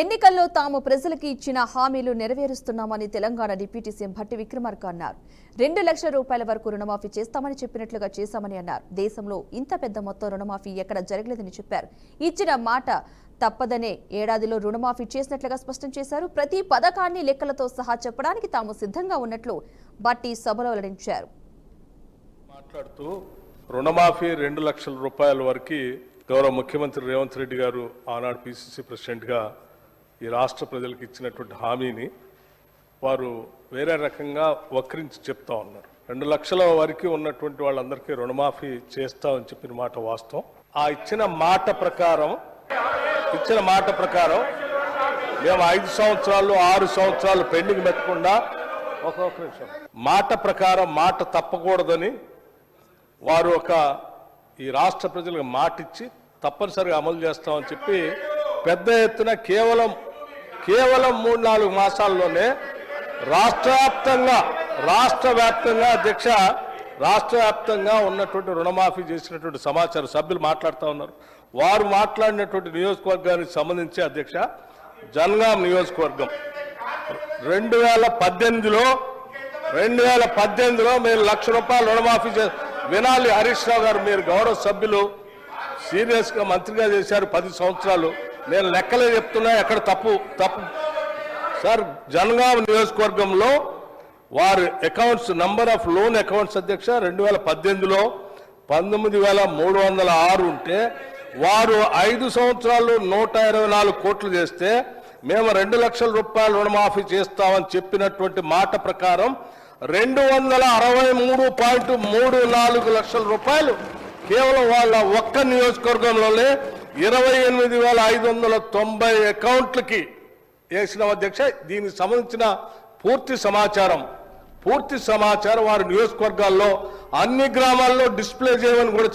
ఎన్నికల్లో తాము ప్రజలకు ఇచ్చిన హామీలు నెరవేరుస్తున్నామని తెలంగాణ డిప్యూటీ సీఎం భట్టి విక్రమార్క అన్నారు. 2 లక్షల రూపాయల వరకు రుణమాఫీ చేస్తామని చెప్పినట్లుగా చేశామని అన్నారు. దేశంలో ఇంత పెద్ద మొత్తం రుణమాఫీ ఎక్కడ జరగలేదని చెప్పారు. ఇచ్చిన మాట తప్పదనే ఏడాదిలో రుణమాఫీ చేసినట్లుగా స్పష్టం చేశారు. ప్రతి పథకాన్ని లెక్కలతో సహా చెప్పడానికి తాము సిద్ధంగా ఉన్నట్లు భట్టి సభలో వెల్లడించారు. మాట్లాడుతూ రుణమాఫీ 2 లక్షల రూపాయల వరకు గౌరవ ముఖ్యమంత్రి రేవంత్ రెడ్డి గారు ఆనాడు పిసిసి ప్రెసిడెంట్గా ఈ రాష్ట్ర ప్రజలకు ఇచ్చినటువంటి హామీని వారు వేరే రకంగా వక్రించి చెప్తా ఉన్నారు. 2 లక్షల వరకు ఉన్నటువంటి వాళ్ళందరికీ రుణమాఫీ చేస్తామని చెప్పిన మాట వాస్తవం. ఆ ఇచ్చిన మాట ప్రకారం మేము 5 సంవత్సరాలు 6 సంవత్సరాలు పెండింగ్ పెట్టకుండా ఒక్కొక్క నిమిషం మాట ప్రకారం మాట తప్పకూడదని వారు ఈ రాష్ట్ర ప్రజలకు మాటిచ్చి తప్పనిసరిగా అమలు చేస్తామని చెప్పి పెద్ద ఎత్తున కేవలం 3-4 మాసాల్లోనే రాష్ట్ర వ్యాప్తంగా ఉన్నటువంటి రుణమాఫీ చేసినటువంటి సమాచారం సభ్యులు మాట్లాడుతూ ఉన్నారు. వారు మాట్లాడినటువంటి నియోజకవర్గానికి సంబంధించి అధ్యక్ష జనగాం నియోజకవర్గం 2018లో మీరు 1 లక్ష రూపాయలు రుణమాఫీ వినాలి. హరీష్ రావు గారు మీరు గౌరవ సభ్యులు సీరియస్గా మంత్రిగా చేశారు 10 సంవత్సరాలు. నేను లెక్కలే చెప్తున్నా, ఎక్కడ తప్పు సార్. జనగాం నియోజకవర్గంలో వారి accounts number of loan accounts అధ్యక్ష 2018లో 19,306 ఉంటే వారు 5 సంవత్సరాలు 124 కోట్లు చేస్తే మేము 2 లక్షల రూపాయలు రుణమాఫీ చేస్తామని చెప్పినటువంటి మాట ప్రకారం 263.34 లక్షల రూపాయలు కేవలం వాళ్ళ ఒక్క నియోజకవర్గంలోనే 28,590 అకౌంట్లకి వేసిన అధ్యక్ష. దీనికి సంబంధించిన పూర్తి సమాచారం వారి నియోజకవర్గాల్లో అన్ని గ్రామాల్లో డిస్ప్లే చేయమని కూడా